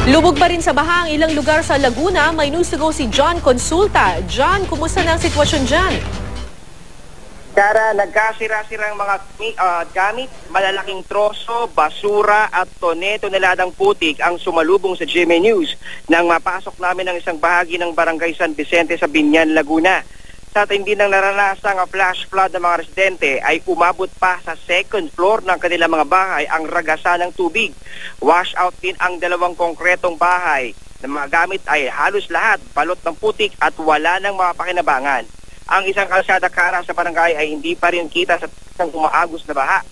Lubog pa rin sa baha ang ilang lugar sa Laguna. May news to go si John Consulta. John, kumusta na ang sitwasyon dyan? Kara, nagkasira-sira ang mga gamit, malalaking troso, basura at toneladang putik ang sumalubong sa GMA News nang mapasok namin ang isang bahagi ng Barangay San Vicente sa Biñan, Laguna. Sa tindi ng naranasang flash flood ng mga residente ay umabot pa sa second floor ng kanilang mga bahay ang ragasa ng tubig. Wash out din ang dalawang konkretong bahay. Ng mga gamit ay halos lahat balot ng putik at wala nang mapakinabangan. Ang isang kalsada Kara sa barangay ay hindi pa rin kita sa isang umaagos na baha.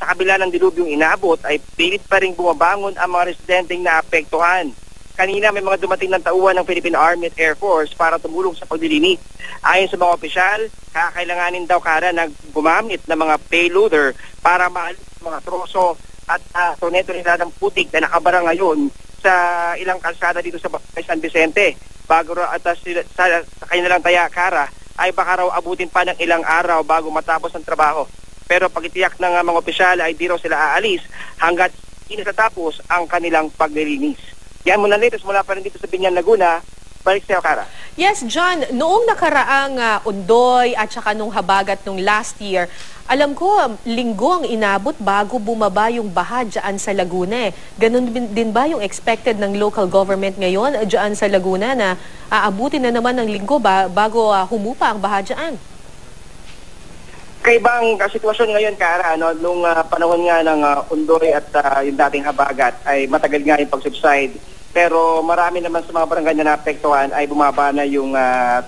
Sa kabila ng dilubyong inabot ay pilit pa rin bumabangon ang mga residenteng naapektuhan. Kanina may mga dumating ng tauhan ng Philippine Army at Air Force para tumulong sa paglilinis. Ayon sa mga opisyal, kakailanganin daw Kara na gumamit ng mga payloader para maalis mga troso at toneladang putik na nakabara ngayon sa ilang kalsada dito sa San Vicente. Bago at sa kanilang taya Kara ay baka raw abutin pa ng ilang araw bago matapos ang trabaho. Pero pagitiyak ng mga opisyal ay di raw sila aalis hanggat inatatapos ang kanilang paglilinis. Yan muna latest mula pa rin dito sa Biñan, Laguna. Balik sa'yo, Kara. Yes, John. Noong nakaraang Undoy at saka nung habagat nung last year, alam ko, linggo ang inabot bago bumaba yung baha dyan sa Laguna. Ganun din ba yung expected ng local government ngayon dyan sa Laguna na aabutin na naman ng linggo bago humupa ang baha dyan? Kaibang sitwasyon ngayon, Kara, nung panahon nga ng Undoy at yung dating habagat ay matagal nga yung pag-subside. Pero marami naman sa mga barangay na naapektuhan ay bumaba na yung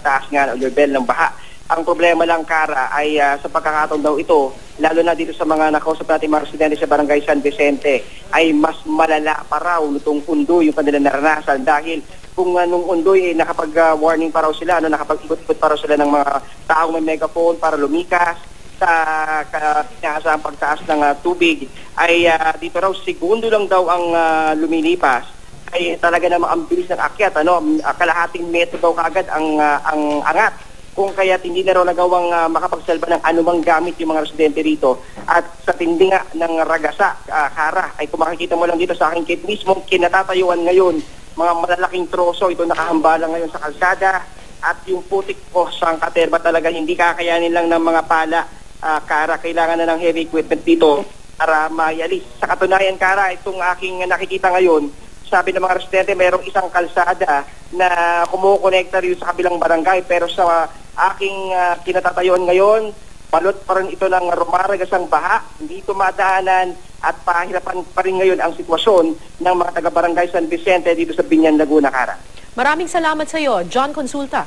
taas nga o level ng baha. Ang problema lang, Kara, ay sa pagkakataon daw ito, lalo na dito sa mga nakausap natin mga residente sa Barangay San Vicente, ay mas malala pa raw nitong Undoy yung kanilang naranasan dahil kung nung Undoy nakapag-warning pa raw sila, nakapag-ikot-ikot pa raw sila ng mga taong may megaphone para lumikas sa inaasahang pagtaas ng tubig, ay dito raw segundo lang daw ang lumilipas, ay talaga namang ang bilis ng akyat, kalahating metro daw kaagad ang angat. Kung kaya hindi na raw nagawang makapagsalba ng anumang gamit yung mga residente rito. At sa tindi nga ng ragasa, Kara, ay kung makikita mo lang dito sa aking kit mismo, kinatatayuan ngayon, mga malalaking troso, ito nakahambala ngayon sa kalsada, at yung putik ko sa katerba talaga hindi kakayanin lang ng mga pala, Kara, kailangan na ng heavy equipment dito para maialis. Sa katunayan, Kara, itong aking nakikita ngayon, sabi ng mga residente, mayroong isang kalsada na kumukonekta rin sa kabilang barangay, pero sa aking kinatatayuan ngayon, balot pa rin ito ng rumaragasang baha, hindi ito madaanan at pahirapan pa rin ngayon ang sitwasyon ng mga taga-barangay San Vicente dito sa Biñan, Laguna, Kara. Maraming salamat sa iyo, John Consulta.